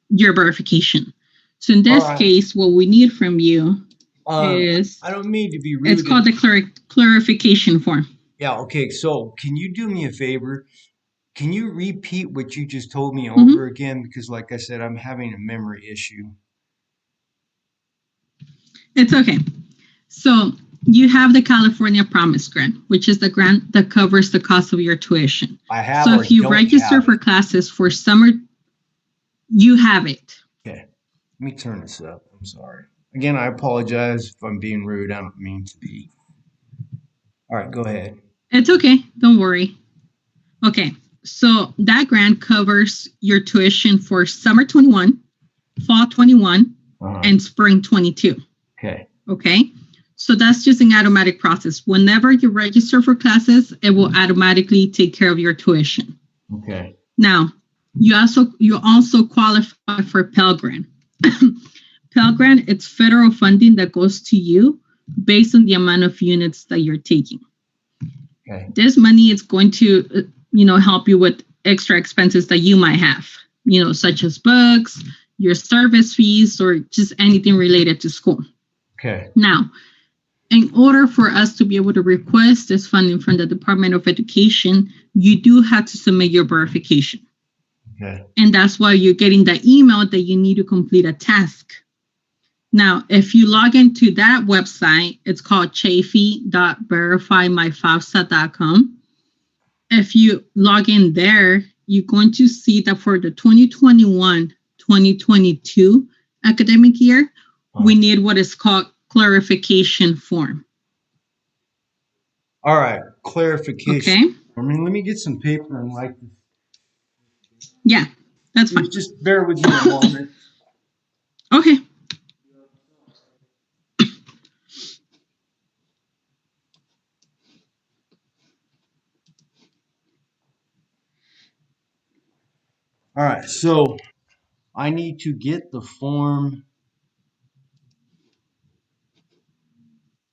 your verification. So in All this right. case, what we need from you is, I don't mean to be it's rude. called the clarification form. Yeah, okay. So can you do me a favor? Can you repeat what you just told me Hmm. over again? Because like I said, I'm having a memory issue. It's okay. So you have the California Promise Grant, which is the grant that covers the cost of your tuition. I have So or if you don't register have for it. classes for summer, you have it. Okay, let me turn this up. I'm sorry. Again, I apologize if I'm being rude. I don't mean to be. All right, go ahead. It's okay. Don't worry. Okay. So that grant covers your tuition for summer 21, fall 21, and spring 22. Okay. Okay. So that's just an automatic process. Whenever you register for classes, it will automatically take care of your tuition. Okay. Now, you also qualify for Pell Grant. Pell Grant, it's federal funding that goes to you based on the amount of units that you're taking. Okay. This money is going to, help you with extra expenses that you might have, such as books, your service fees, or just anything related to school. Okay. Now, in order for us to be able to request this funding from the Department of Education, you do have to submit your verification. Okay. And that's why you're getting the email that you need to complete a task. Now, if you log into that website, it's called chafee.verifymyfafsa.com. If you log in there, you're going to see that for the 2021-2022 academic year, we need what is called clarification form. All right, clarification. Okay. Let me get some paper and like this. Yeah, that's fine. Just bear with me a moment. Okay. All right, so I need to get the form.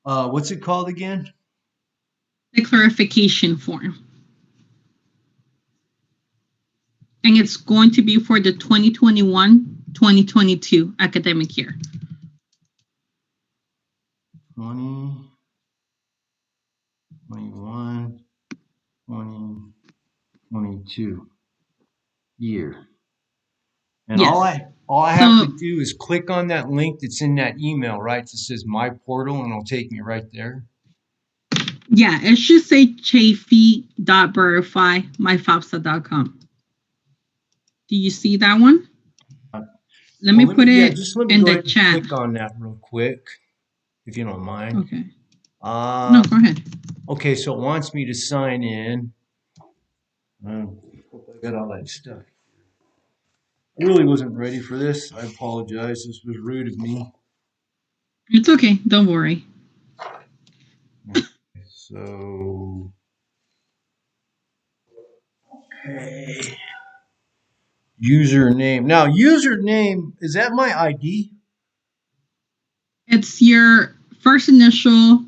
What's it called again? The clarification form. And it's going to be for the 2021-2022 academic year. 2021, 2022 year. And Yes. all I have to do is click on that link that's in that email, right? That says My Portal, and it'll take me right there. Yeah, it should say chafee.verifymyfafsa.com. Do you see that one? Let me put it in the chat. Click on that real quick, if you don't mind. Okay. No, go ahead. Okay, so it wants me to sign in. I got all that stuff. I really wasn't ready for this. I apologize. This was rude of me. It's okay. Don't worry. So, okay. Username. Now, username, is that my ID? It's your first initial,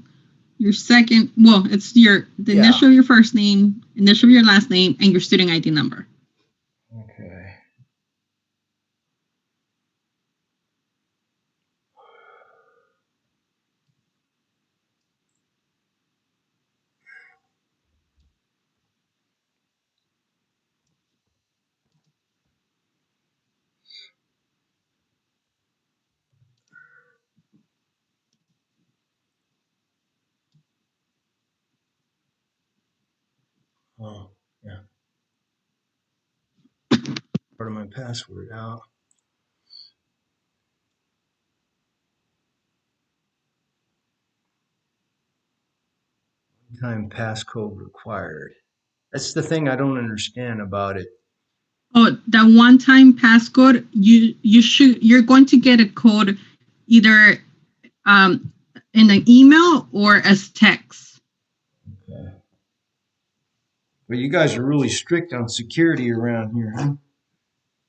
your second, well, it's the initial of your first name, initial of your last name, and your student ID number. Okay. Oh, yeah. Part of my password out. Time passcode required. That's the thing I don't understand about it. Oh, that one-time passcode, you're going to get a code either in an email or as text. Okay. But you guys are really strict on security around here, huh?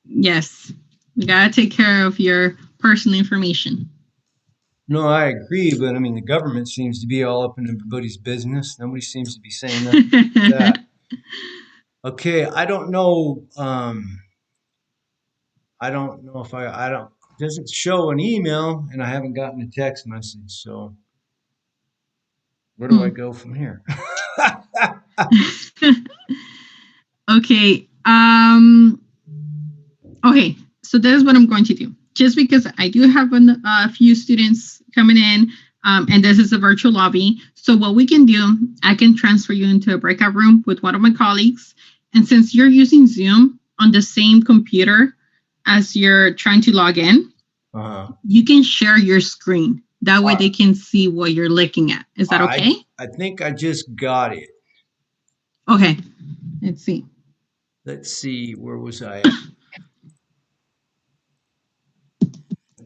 Yes, we gotta take care of your personal information. No, I agree, but I mean, the government seems to be all up in everybody's business. Nobody seems to be saying nothing about that. Okay, I don't know. I don't know if I don't, doesn't show an email and I haven't gotten a text message. So where do I Hmm. go from here? Okay. Okay. So this is what I'm going to do. Just because I do have a few students coming in, and this is a virtual lobby. So what we can do, I can transfer you into a breakout room with one of my colleagues. And since you're using Zoom on the same computer as you're trying to log in, you can share your screen. That way they can see what you're looking at. Is that okay? I think I just got it. Okay. Let's see. Let's see, where was I at?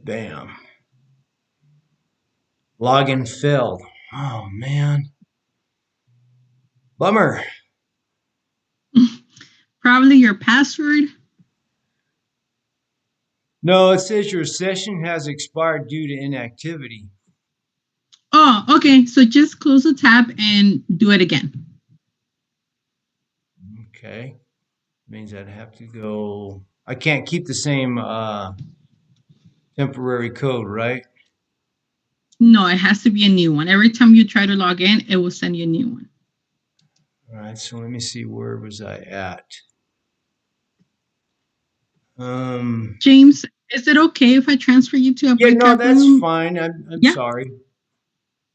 Bam. Login failed. Oh man. Bummer. Probably your password. No, it says your session has expired due to inactivity. Oh, okay. So just close the tab and do it again. Okay. Means I'd have to go. I can't keep the same temporary code, right? No, it has to be a new one. Every time you try to log in, it will send you a new one. All right, so let me see, where was I at? James, is it okay if I transfer you to a Yeah, no, breakout that's room? fine. I'm Yeah, sorry.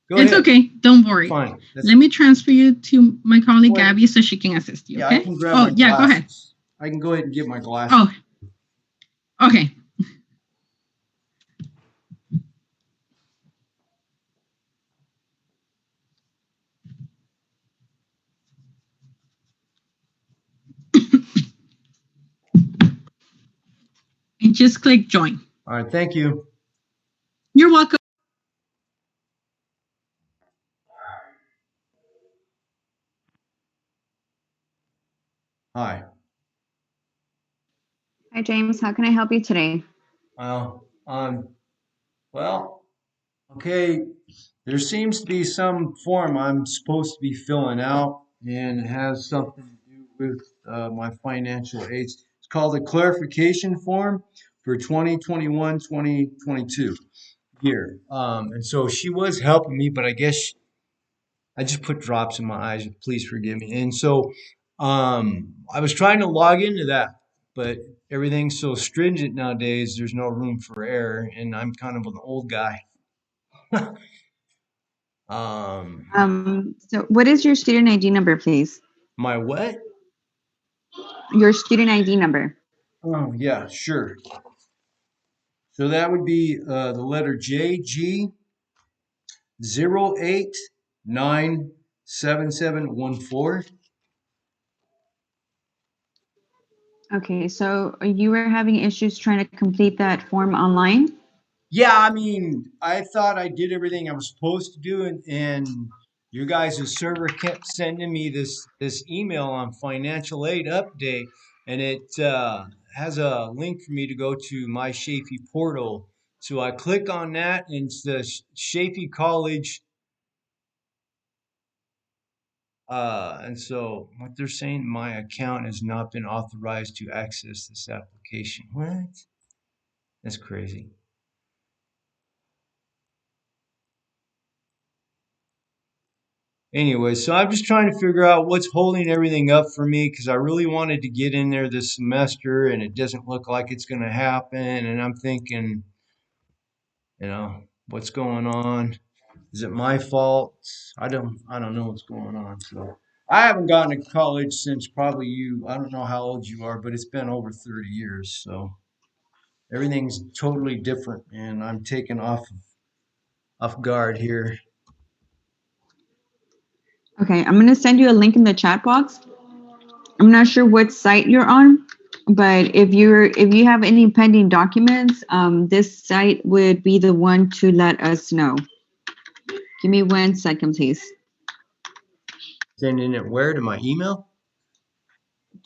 Go it's ahead. okay. Don't worry. Fine. That's Let me transfer you to my colleague Wait. Gabby so she can assist you. Yeah, I Okay? can grab Oh, my yeah. Go ahead. glasses. I can go ahead and get my glasses. Oh, okay. And just click join. All right, thank you. You're welcome. Hi. Hi, James. How can I help you today? Well, well, okay. There seems to be some form I'm supposed to be filling out, and it has something to do with my financial aids. It's called a clarification form for 2021-2022 year. And so she was helping me, but I guess I just put drops in my eyes. Please forgive me. And so I was trying to log into that, but everything's so stringent nowadays, there's no room for error, and I'm kind of an old guy. um, So what is your student ID number, please? my what? Your student ID number. Oh, yeah, sure. So that would be the letter JG 0897714. Okay, so you were having issues trying to complete that form online? Yeah, I mean, I thought I did everything I was supposed to do, and your guys' server kept sending me this email on financial aid update, and it has a link for me to go to my Shafee portal. So I click on that, and it's the Shafee College. And so what they're saying, my account has not been authorized to access this application. What? That's crazy. Anyway, so I'm just trying to figure out what's holding everything up for me because I really wanted to get in there this semester and it doesn't look like it's going to happen. And I'm thinking, what's going on? Is it my fault? I don't know what's going on. So I haven't gone to college since probably you. I don't know how old you are, but it's been over 30 years. So everything's totally different, and I'm taken off guard here. Okay, I'm going to send you a link in the chat box. I'm not sure what site you're on, but if you have any pending documents, this site would be the one to let us know. Give me 1 second, please. Sending it where, to my email?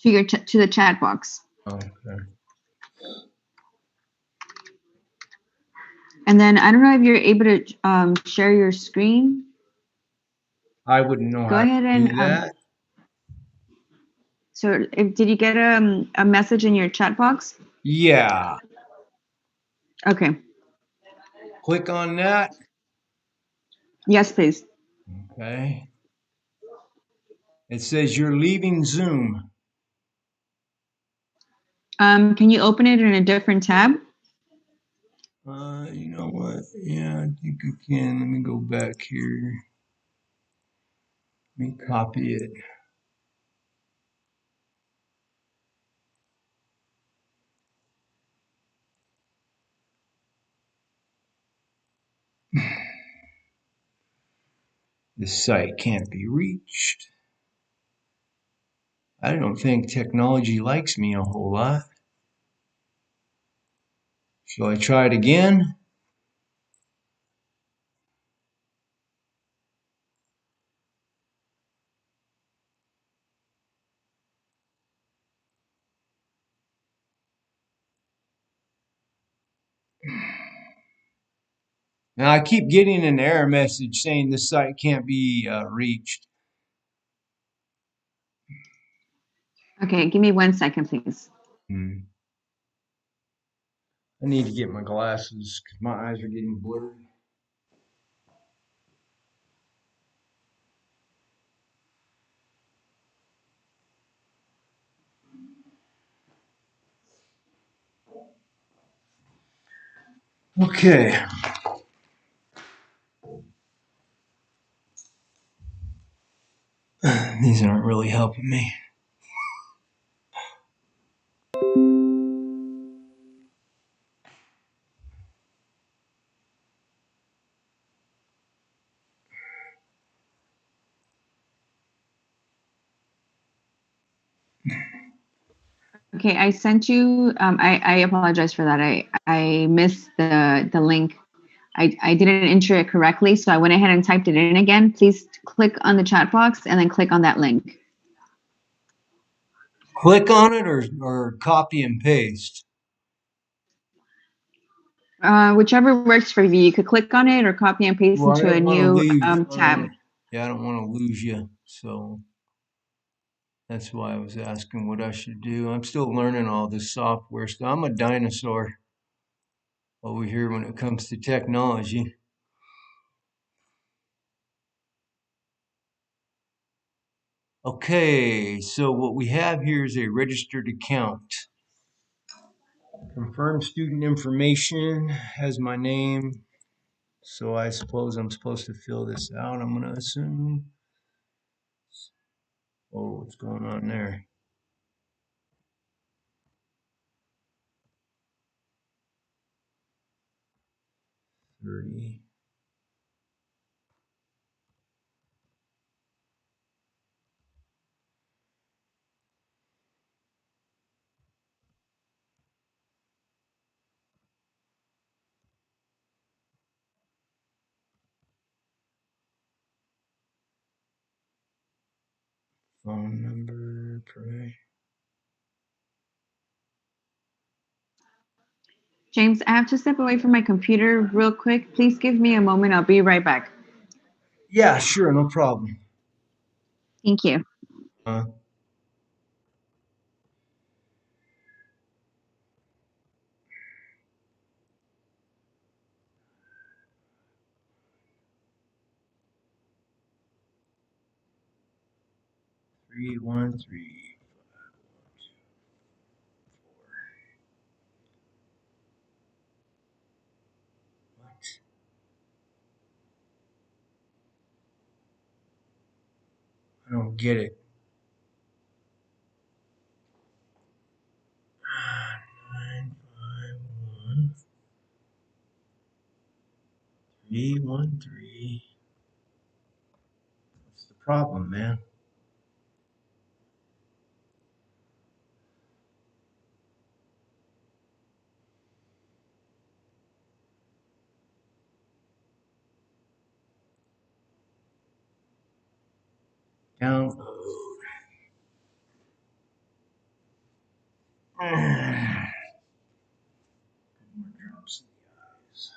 To the chat box. Oh, okay. And then I don't know if you're able to share your screen. I wouldn't know Go how ahead to do and that. so did you get a message in your chat box? Yeah. Okay. Click on that. Yes, please. Okay. It says you're leaving Zoom. Can you open it in a different tab? You know what? Yeah, I think I can. Let me go back here. Let me copy it. This site can't be reached. I don't think technology likes me a whole lot. Shall I try it again? Now I keep getting an error message saying this site can't be reached. Okay, give me 1 second, please. I need to get my glasses because my eyes are getting blurry. Okay. These aren't really helping me. Okay, I sent you. I apologize for that. I missed the link. I didn't enter it correctly, so I went ahead and typed it in again. Please click on the chat box and then click on that link. Click on it or copy and paste. Whichever works for you. You could click on it or copy and paste Well, I into a don't want to new leave. tab. Yeah, I don't want to lose you. So that's why I was asking what I should do. I'm still learning all this software stuff. I'm a dinosaur over here when it comes to technology. Okay, so what we have here is a registered account. Confirm student information has my name. So I suppose I'm supposed to fill this out, I'm going to assume. Oh, what's going on there? $30. Phone number, pray. James, I have to step away from my computer real quick. Please give me a moment. I'll be right back. Yeah, sure, no problem. Thank you. Uh, 313. What? I don't get it. 951 313. What's the problem, man? Download. More drops in the eyes.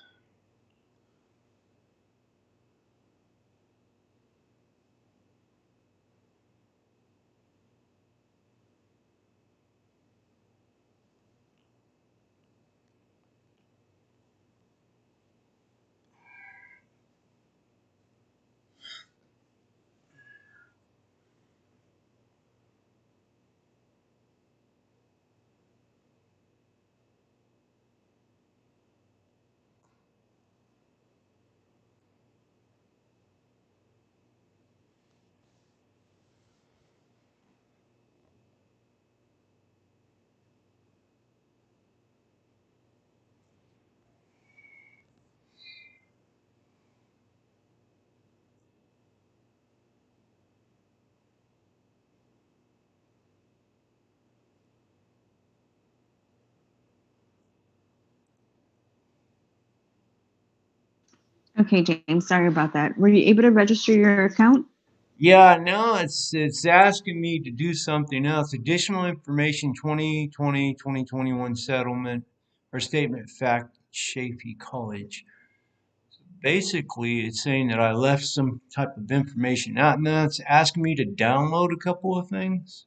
Okay, James, sorry about that. Were you able to register your account? Yeah, no, it's asking me to do something else. Additional information 2020-2021 settlement or statement of fact, Chaffee College. Basically, it's saying that I left some type of information out, and then it's asking me to download a couple of things.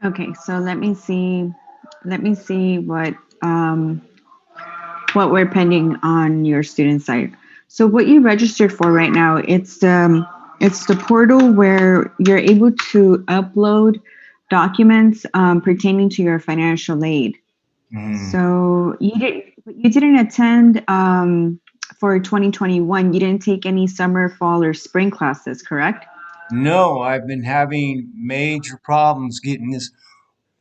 Okay, so let me see. Let me see what we're pending on your student site. So what you registered for right now, it's the portal where you're able to upload documents pertaining to your financial aid. Hmm. So you didn't attend for 2021. You didn't take any summer, fall, or spring classes, correct? No, I've been having major problems getting this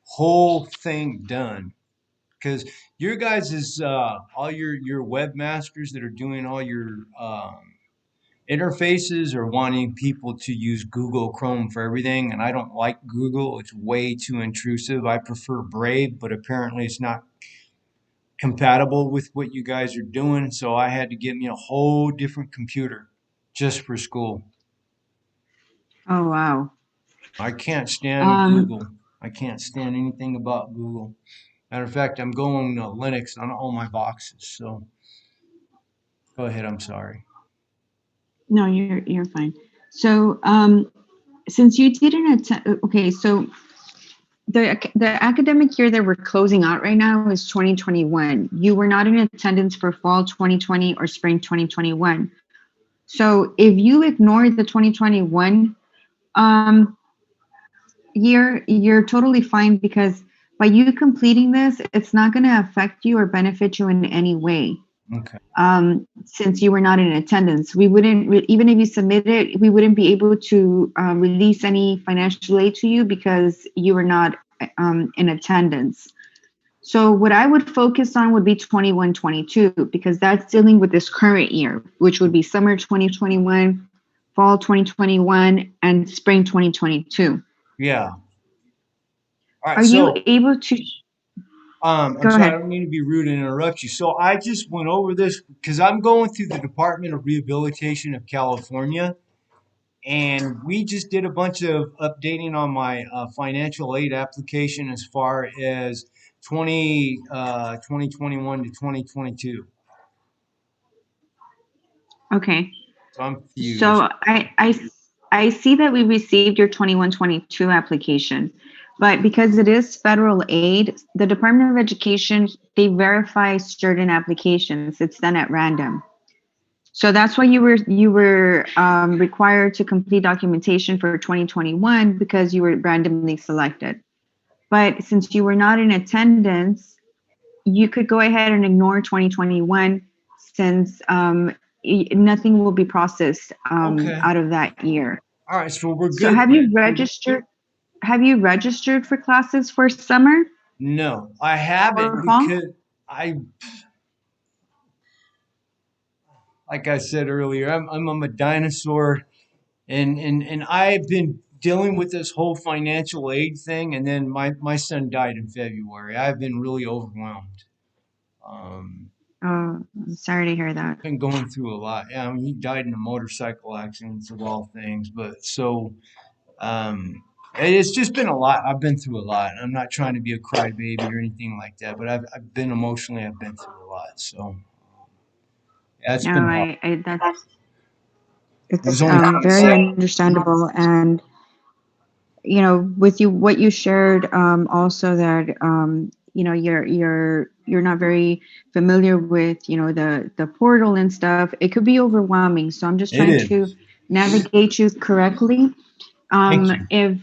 whole thing done because your guys is all your webmasters that are doing all your interfaces are wanting people to use Google Chrome for everything, and I don't like Google. It's way too intrusive. I prefer Brave, but apparently it's not compatible with what you guys are doing, so I had to get me a whole different computer just for school. Oh wow. I can't stand Um, Google. I can't stand anything about Google. Matter of fact, I'm going Linux on all my boxes. So go ahead. I'm sorry. no, you're fine. So since you didn't attend, okay, so the academic year that we're closing out right now is 2021. You were not in attendance for fall 2020 or spring 2021. So if you ignore the 2021 um, year, you're totally fine because by you completing this, it's not going to affect you or benefit you in any way. Okay. Since you were not in attendance, we wouldn't even if you submitted it, we wouldn't be able to release any financial aid to you because you were not in attendance. So what I would focus on would be 21, 22 because that's dealing with this current year, which would be summer 2021, fall 2021, and spring 2022. Yeah. All right. Are you So, able to I'm go sorry. I ahead? don't mean to be rude and interrupt you. So I just went over this because I'm going through the Department of Rehabilitation of California, and we just did a bunch of updating on my financial aid application as far as 2021 to 2022. Okay. So I'm So confused. I see that we received your 21-22 application, but because it is federal aid, the Department of Education, they verify certain applications. It's done at random. So that's why you were required to complete documentation for 2021 because you were randomly selected. But since you were not in attendance, you could go ahead and ignore 2021 since nothing will be processed Okay. out of that year. All right. So we're So good then. have you registered for classes for summer No, I haven't or fall? because I, like I said earlier, I'm a dinosaur, and I've been dealing with this whole financial aid thing, and then my son died in February. I've been really overwhelmed. Oh, I'm sorry to hear that. Been going through a lot. Yeah, I mean, he died in a motorcycle accident of all things, but so um, it's just been a lot. I've been through a lot. I'm not trying to be a crybaby or anything like that, but I've been emotionally, I've been through a lot. So yeah, it's No, been hard. I that's It was it's only very 27. understandable. And you know, with you what you shared also that you know you're not very familiar with the portal and stuff. It could be overwhelming, so I'm just It trying to is. navigate you correctly. Thank you. If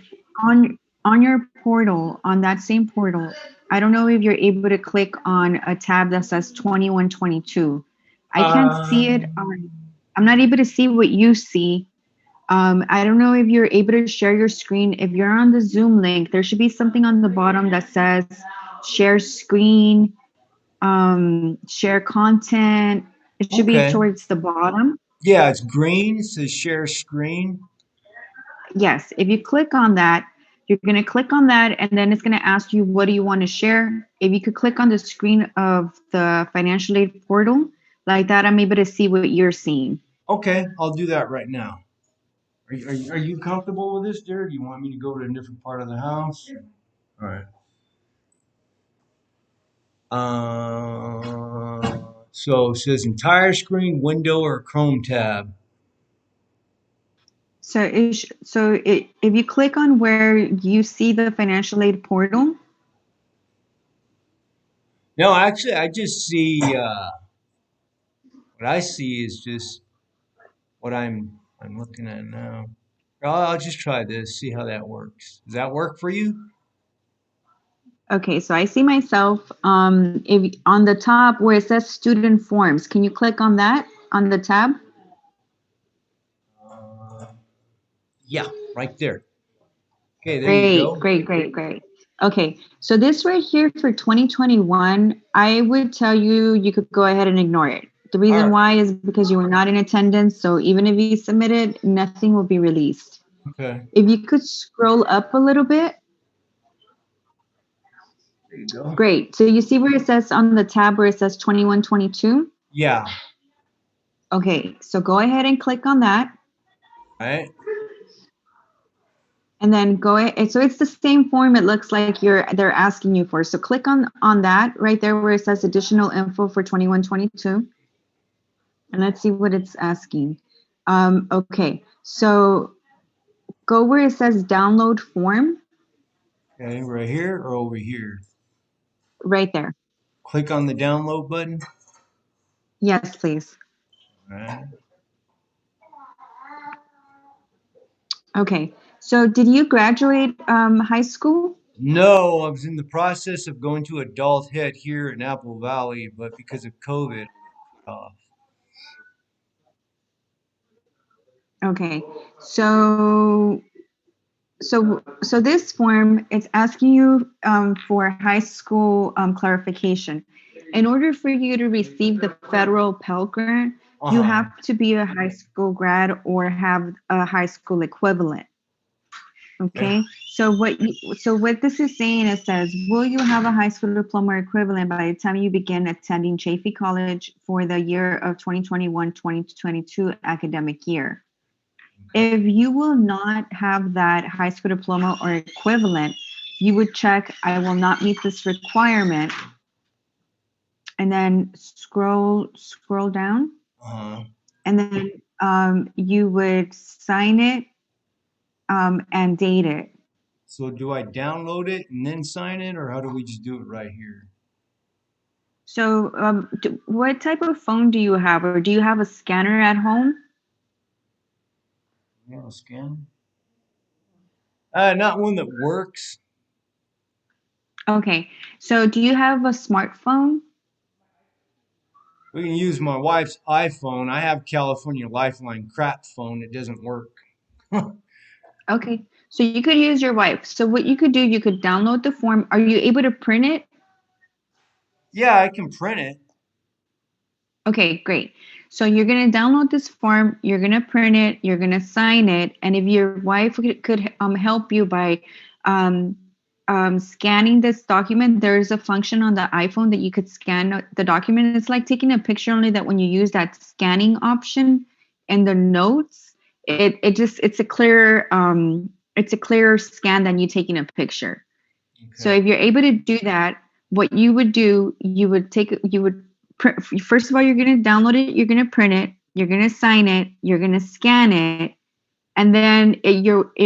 on your portal, on that same portal, I don't know if you're able to click on a tab that says 2122. I can't see it Um, on, I'm not able to see what you see. I don't know if you're able to share your screen. If you're on the Zoom link, there should be something on the bottom that says share screen, share content. It should be okay. towards the bottom. Yeah, it's green. It says share screen. Yes, if you click on that, you're going to click on that and then it's going to ask you what do you want to share. If you could click on the screen of the financial aid portal, Like that, I'm able to see what you're seeing. Okay, I'll do that right now. Are you comfortable with this, dear? Do you want me to go to a different part of the house? All right. So it says entire screen, window, or Chrome tab. If you click on where you see the financial aid portal, No, actually, I just see what I see is just what I'm looking at now. I'll just try this, see how that works. Does that work for you? okay, so I see myself if on the top where it says student forms, can you click on that on the tab? Uh, yeah, right there. Okay, there you Great, go. great, great, great. Okay, so this right here for 2021, I would tell you you could go ahead and ignore it. The All reason right. why is because you were not in attendance, so even if you submit it, nothing will be released. Okay, If you could scroll up a little bit, there you go. great. So you see where it says on the tab where it says 2122? Yeah. Okay, so go ahead and click on that. All right. And then go ahead. So it's the same form it looks like they're asking you for. So click on that right there where it says additional info for 2122. And let's see what it's asking. Okay, so go where it says download form Okay, right here or over here. right there. Click on the download button. Yes, please. All right. Okay, so did you graduate high school? No, I was in the process of going to adult head here in Apple Valley, but because of COVID, I got cut off. Okay, so so this form it's asking you for high school clarification. In order for you to receive the federal Pell Grant, you Uh-huh. have to be a high school grad or have a high school equivalent. Okay. Okay, so what this is saying, it says, will you have a high school diploma or equivalent by the time you begin attending Chaffey College for the year of 2021-2022 academic year? If you will not have that high school diploma or equivalent, you would check, I will not meet this requirement, and then scroll down, Uh-huh. and then you would sign it and date it. So do I download it and then sign it, or how do we just do it right here? So, what type of phone do you have, or do you have a scanner at home? Yeah, scan. Not one that works. Okay, so do you have a smartphone? We can use my wife's iPhone. I have California Lifeline crap phone. It doesn't work. Okay, so you could use your wife. So what you could do, you could download the form. Are you able to print it? Yeah, I can print it. Okay, great. So you're going to download this form, you're going to print it, you're going to sign it, and if your wife could help you by um, scanning this document, there's a function on the iPhone that you could scan the document. It's like taking a picture, only that when you use that scanning option in the notes, it's a clearer scan than you taking a picture. So Okay. if you're able to do that, what you would do, you would first of all, you're going to download it, you're going to print it, you're going to sign it, you're going to scan it, and then if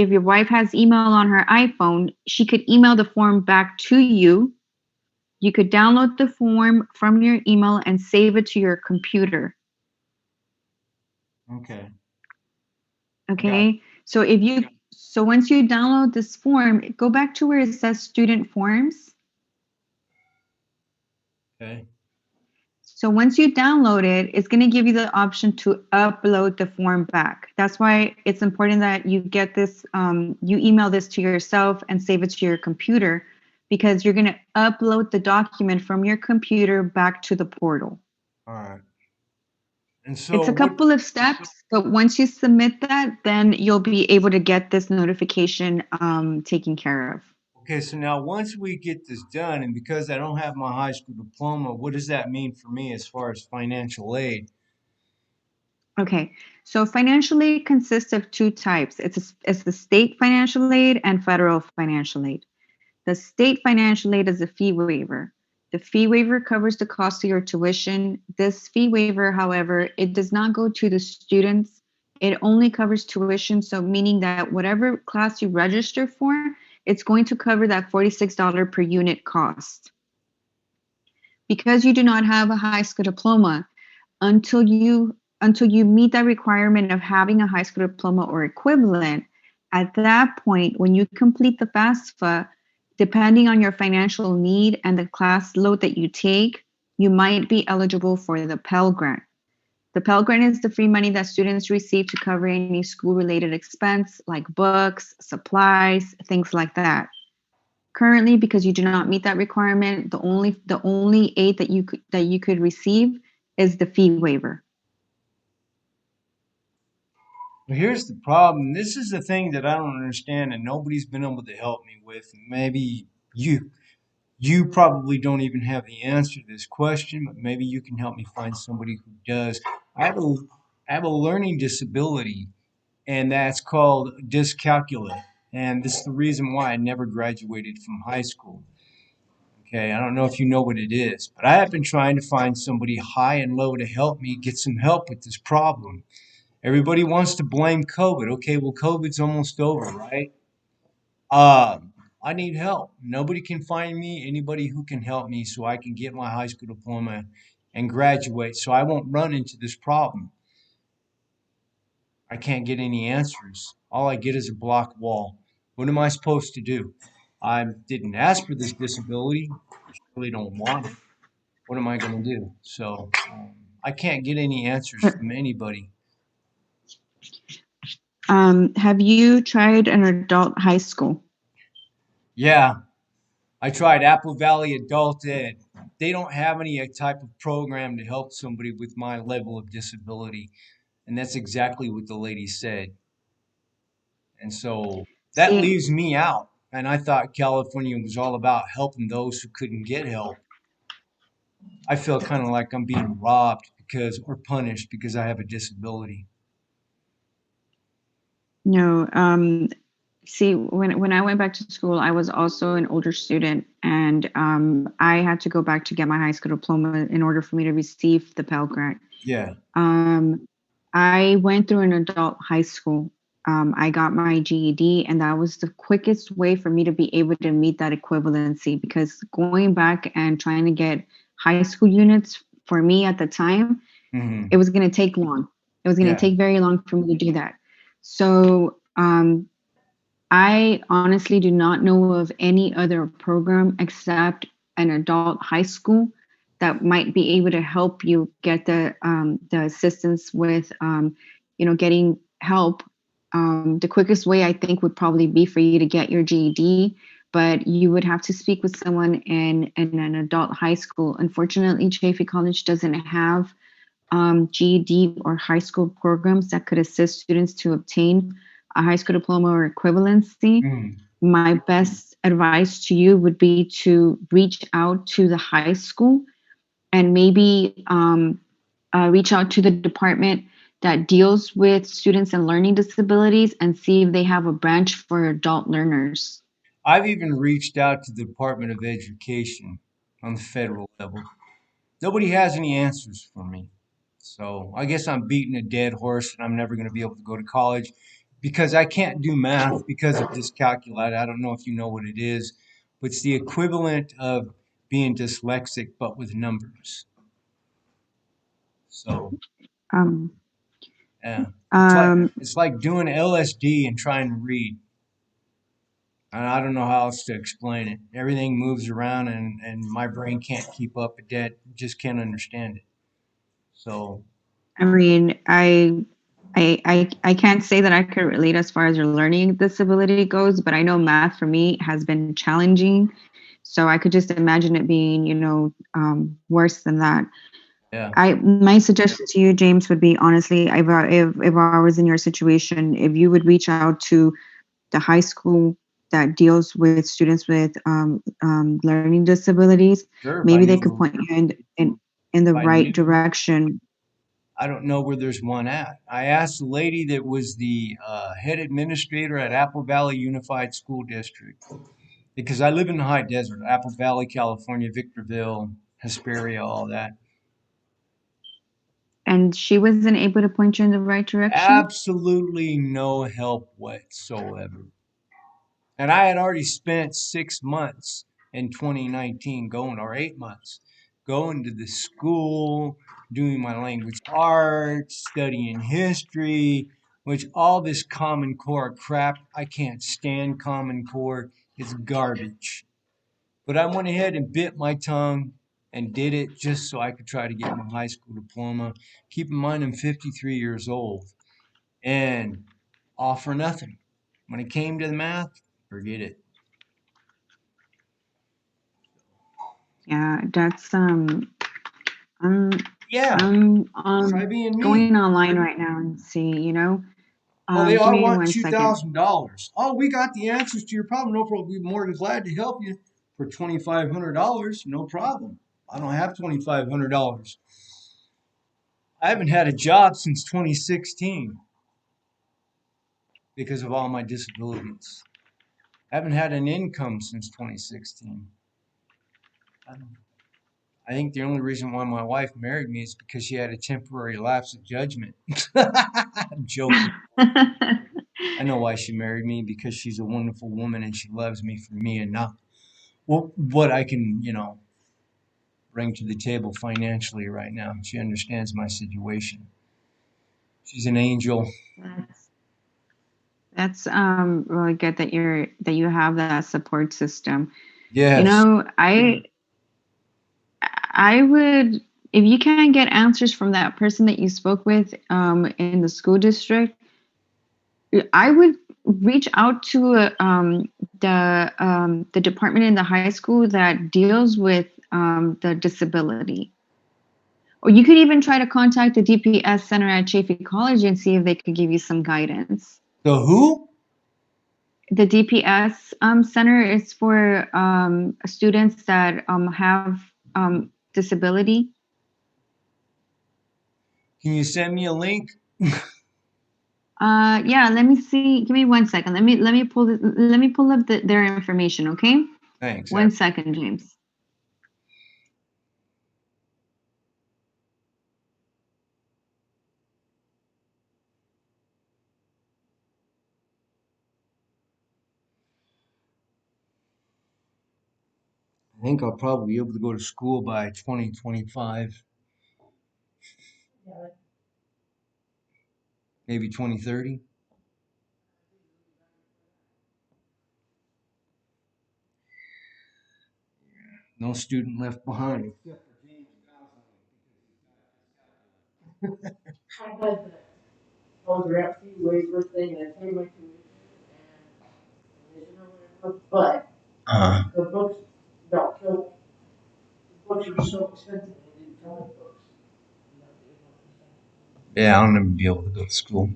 your wife has email on her iPhone, she could email the form back to you. You could download the form from your email and save it to your computer. Okay. Got Okay. So once you download this form, go back to where it says student forms. it. Okay. So once you download it, it's going to give you the option to upload the form back. That's why it's important that you get this, you email this to yourself and save it to your computer, because you're going to upload the document from your computer back to the portal. All right. And so It's a what? couple of steps, but once you submit that, then you'll be able to get this notification taken care of. Okay, so now once we get this done, and because I don't have my high school diploma, what does that mean for me as far as financial aid? Okay, so financial aid consists of two types. It's the state financial aid and federal financial aid. The state financial aid is a fee waiver. The fee waiver covers the cost of your tuition. This fee waiver, however, it does not go to the students. It only covers tuition, so meaning that whatever class you register for, it's going to cover that $46 per unit cost. Because you do not have a high school diploma, until you meet that requirement of having a high school diploma or equivalent, at that point when you complete the FAFSA, depending on your financial need and the class load that you take, you might be eligible for the Pell Grant. The Pell Grant is the free money that students receive to cover any school related expense like books, supplies, things like that. Currently, because you do not meet that requirement, the only aid that you could receive is the fee waiver. Well, here's the problem. This is the thing that I don't understand, and nobody's been able to help me with. Maybe you probably don't even have the answer to this question, but maybe you can help me find somebody who does. I have a I have a learning disability, and that's called dyscalculia. And this is the reason why I never graduated from high school. Okay, I don't know if you know what it is, but I have been trying to find somebody high and low to help me get some help with this problem. Everybody wants to blame COVID. Okay, well, COVID's almost over, right? I need help. Nobody can find me anybody who can help me so I can get my high school diploma and graduate so I won't run into this problem. I can't get any answers. All I get is a block wall. What am I supposed to do? I didn't ask for this disability. I really don't want it. What am I going to do? So I can't get any answers from anybody. Have you tried an adult high school? Yeah, I tried Apple Valley Adult Ed. They don't have any type of program to help somebody with my level of disability. And that's exactly what the lady said. And so that See, leaves me out. And I thought California was all about helping those who couldn't get help. I feel kind of like I'm being robbed because or punished because I have a disability. no. See, when I went back to school, I was also an older student, and I had to go back to get my high school diploma in order for me to receive the Pell Grant. Yeah. Um, I went through an adult high school. I got my GED, and that was the quickest way for me to be able to meet that equivalency. Because going back and trying to get high school units for me at the time, Hmm. it was going to take long. It was going to Yeah. take very long for me to do that. So I honestly do not know of any other program except an adult high school that might be able to help you get the assistance with getting help. The quickest way I think would probably be for you to get your GED, but you would have to speak with someone in an adult high school. Unfortunately, Chaffey College doesn't have GED or high school programs that could assist students to obtain a high school diploma or equivalency. Mm. My best advice to you would be to reach out to the high school and maybe reach out to the department that deals with students and learning disabilities and see if they have a branch for adult learners. I've even reached out to the Department of Education on the federal level. Nobody has any answers for me. So I guess I'm beating a dead horse and I'm never going to be able to go to college because I can't do math because of dyscalculia. I don't know if you know what it is, but it's the equivalent of being dyslexic but with numbers. So Um, yeah, um, it's like doing LSD and trying to read. And I don't know how else to explain it. Everything moves around and my brain can't keep up with that. Just can't understand it. So I mean, I can't say that I could relate as far as your learning disability goes, but I know math for me has been challenging. So I could just imagine it being, worse than that. yeah. My suggestion to you, James, would be honestly, if I was in your situation, if you would reach out to the high school that deals with students with learning disabilities, Sure, if I maybe they could knew, point you in the if I right knew, direction. I don't know where there's one at. I asked the lady that was the head administrator at Apple Valley Unified School District because I live in the high desert, Apple Valley, California, Victorville, Hesperia, all that. And she wasn't able to point you in the right direction. Absolutely no help whatsoever. And I had already spent 6 months in 2019 going, or 8 months, going to the school, doing my language arts, studying history, which all this Common Core crap, I can't stand Common Core. It's garbage. But I went ahead and bit my tongue and did it just so I could try to get my high school diploma. Keep in mind, I'm 53 years old and all for nothing. When it came to the math, forget it. Yeah, that's I'm Yeah, I'm try being me. going online right now and see, you know. Oh, they Give all me want one second. $2,000. Oh, we got the answers to your problem. No problem. We'll be more than glad to help you for $2,500. No problem. I don't have $2,500. I haven't had a job since 2016 because of all my disabilities. I haven't had an income since 2016. I don't I think the only reason why my wife married me is because she had a temporary lapse of judgment. I'm joking. I know why she married me because she's a wonderful woman and she loves me for me and not what I can, bring to the table financially right now. She understands my situation. She's an angel. That's really good that you have that support system. You Yes. know, I would, if you can't get answers from that person that you spoke with in the school district, I would reach out to the department in the high school that deals with the disability. Or you could even try to contact the DPS center at Chaffey College and see if they could give you some guidance. The who? The DPS center is for students that have disability. Can you send me a link? Yeah, let me see. Give me one second. Let me pull up their information, okay? Thanks. One second, James. I think I'll probably be able to go to school by 2025, maybe 2030. No student left behind. Uh, yeah, I'll never be able to go to school.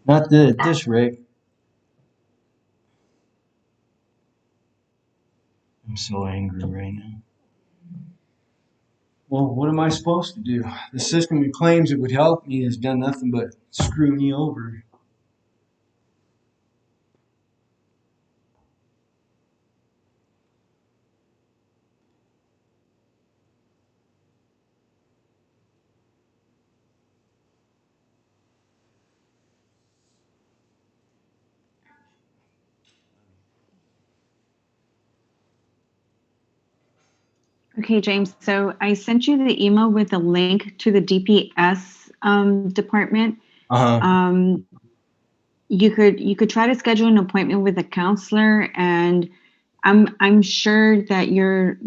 Not at this rate. I'm so angry right now. Well, what am I supposed to do? The system that claims it would help me has done nothing but screw me over. Okay, James. So I sent you the email with a link to the DPS department. Uh huh. Um, you could try to schedule an appointment with a counselor, and I'm sure that you're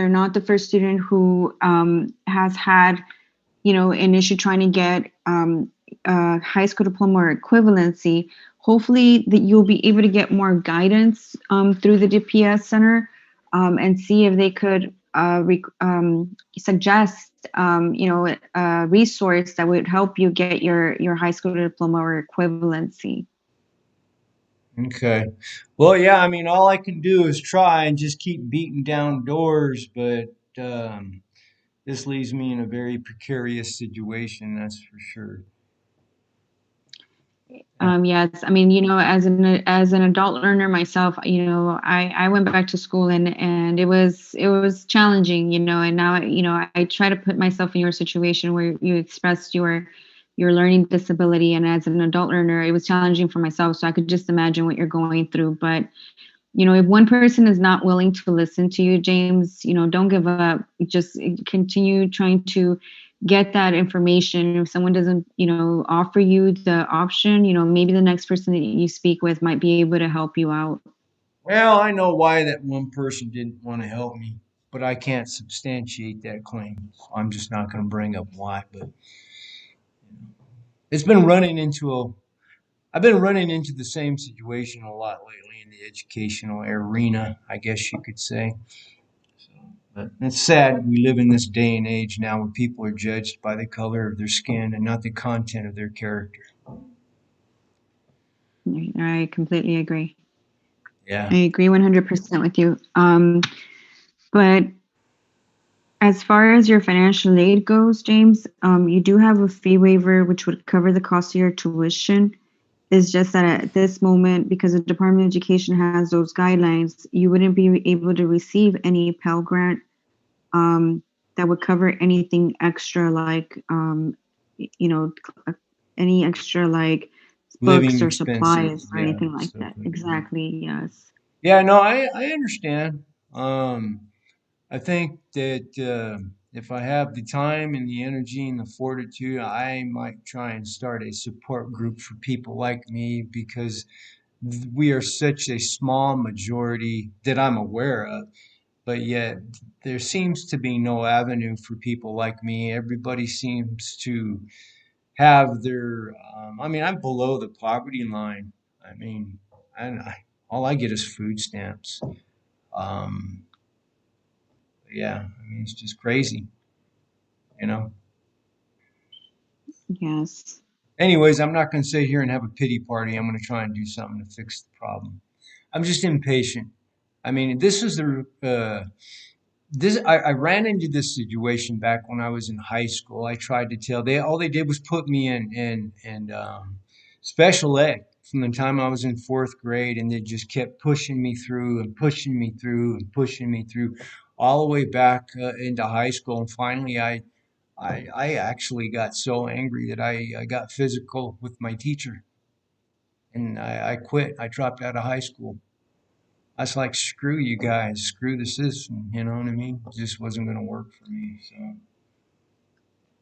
not the first student who has had, you know, an issue trying to get a high school diploma or equivalency. Hopefully that you'll be able to get more guidance through the DPS center and see if they could suggest, you know, a resource that would help you get your high school diploma or equivalency. Okay. Well, yeah, I mean, all I can do is try and just keep beating down doors, but this leaves me in a very precarious situation, that's for sure. Yes, I mean, as an adult learner myself, I went back to school, and it was challenging, and now, I try to put myself in your situation where you expressed your learning disability, and as an adult learner, it was challenging for myself, so I could just imagine what you're going through. But if one person is not willing to listen to you, James, don't give up. Just continue trying to get that information. If someone doesn't, offer you the option, maybe the next person that you speak with might be able to help you out. Well, I know why that one person didn't want to help me, but I can't substantiate that claim. So I'm just not going to bring up why, but it's been running into a I've been running into the same situation a lot lately in the educational arena, I guess you could say. So, but it's sad we live in this day and age now where people are judged by the color of their skin and not the content of their character. I completely agree. I Yeah. agree 100% with you. But as far as your financial aid goes, James, you do have a fee waiver which would cover the cost of your tuition. It's just that at this moment, because the Department of Education has those guidelines, you wouldn't be able to receive any Pell Grant that would cover anything extra, like you know, any extra like Living books or supplies expenses, or yeah, anything like stuff that. like that. Exactly. Yes. Yeah, no, I understand. I think that if I have the time and the energy and the fortitude, I might try and start a support group for people like me because we are such a small majority that I'm aware of, but yet there seems to be no avenue for people like me. Everybody seems to have their, I mean, I'm below the poverty line. I mean, all I get is food stamps. Um, yeah, I mean, it's just crazy, you know? Yes. Anyways, I'm not going to sit here and have a pity party. I'm going to try and do something to fix the problem. I'm just impatient. I mean, this is I ran into this situation back when I was in high school. I tried to tell they all they did was put me in special ed from the time I was in fourth grade, and they just kept pushing me through and pushing me through and pushing me through all the way back into high school. And finally, I actually got so angry that I got physical with my teacher, and I quit. I dropped out of high school. I was like, screw you guys, screw the system. You know what I mean? It just wasn't going to work for me. So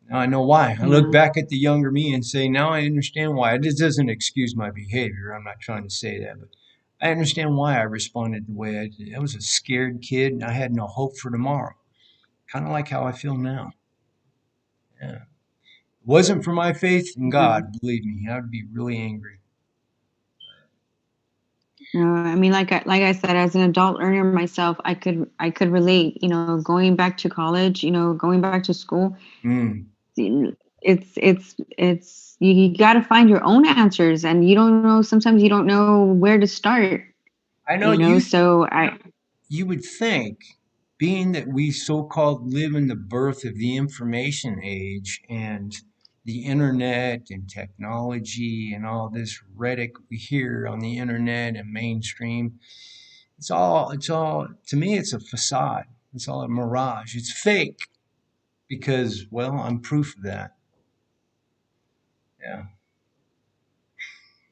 now I know why. I look Yeah. back at the younger me and say, now I understand why. This doesn't excuse my behavior. I'm not trying to say that, but I understand why I responded the way I did. I was a scared kid and I had no hope for tomorrow. Kind of like how I feel now. Yeah. Wasn't for my faith in Yeah. God, believe me, I would be really angry. No, I mean, like I said, as an adult learner myself, I could relate. Going back to college, going back to school, Mm. it's you got to find your own answers, and you don't know. Sometimes you don't know where to start. I know you So I you would think, being that we so-called live in the birth of the information age and the internet and technology and all this rhetoric we hear on the internet and mainstream, it's all to me it's a facade. It's all a mirage. It's fake because, well, I'm proof of that. Yeah.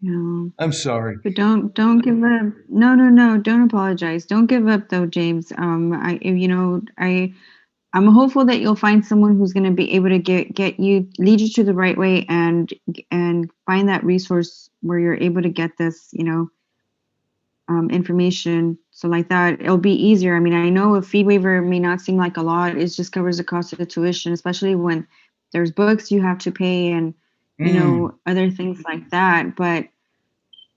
no, I'm sorry. but don't give up. No, no, no. Don't apologize. Don't give up, though, James. I'm hopeful that you'll find someone who's going to be able to lead you to the right way, and find that resource where you're able to get this, information. So like that, it'll be easier. I mean, I know a fee waiver may not seem like a lot. It just covers the cost of the tuition, especially when there's books you have to pay, and Mm, other things like that. But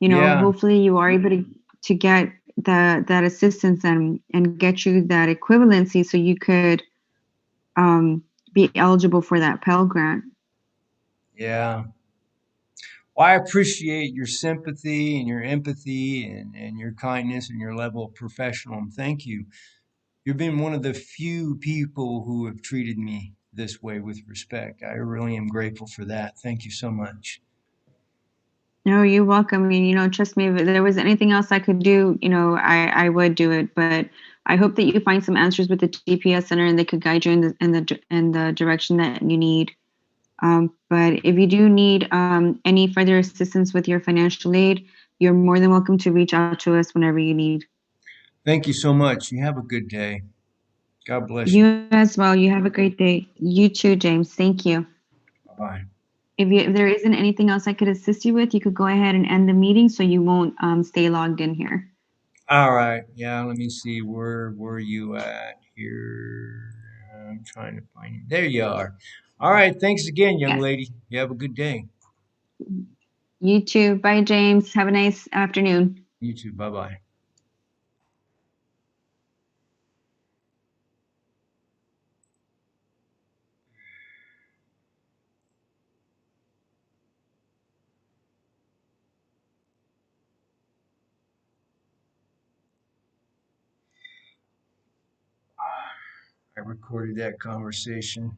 yeah. hopefully you are able to get that assistance, and get you that equivalency, so you could um, be eligible for that Pell Grant. Yeah. Well, I appreciate your sympathy and your empathy and your kindness and your level of professionalism. Thank you. You've been one of the few people who have treated me this way with respect. I really am grateful for that. Thank you so much. No, you're welcome. And, trust me, if there was anything else I could do, I would do it. But I hope that you find some answers with the GPS center and they could guide you in the direction that you need. But if you do need any further assistance with your financial aid, you're more than welcome to reach out to us whenever you need. Thank you so much. You have a good day. God bless you. You as well. You have a great day. You too, James. Thank you. Bye bye. If there isn't anything else I could assist you with, you could go ahead and end the meeting so you won't stay logged in here. All right. Yeah, let me see. Where were you at here? I'm trying to find you. There you are. All right. Thanks again, young Yes. lady. You have a good day. You too. Bye, James. Have a nice afternoon. You too. Bye bye. I recorded that conversation.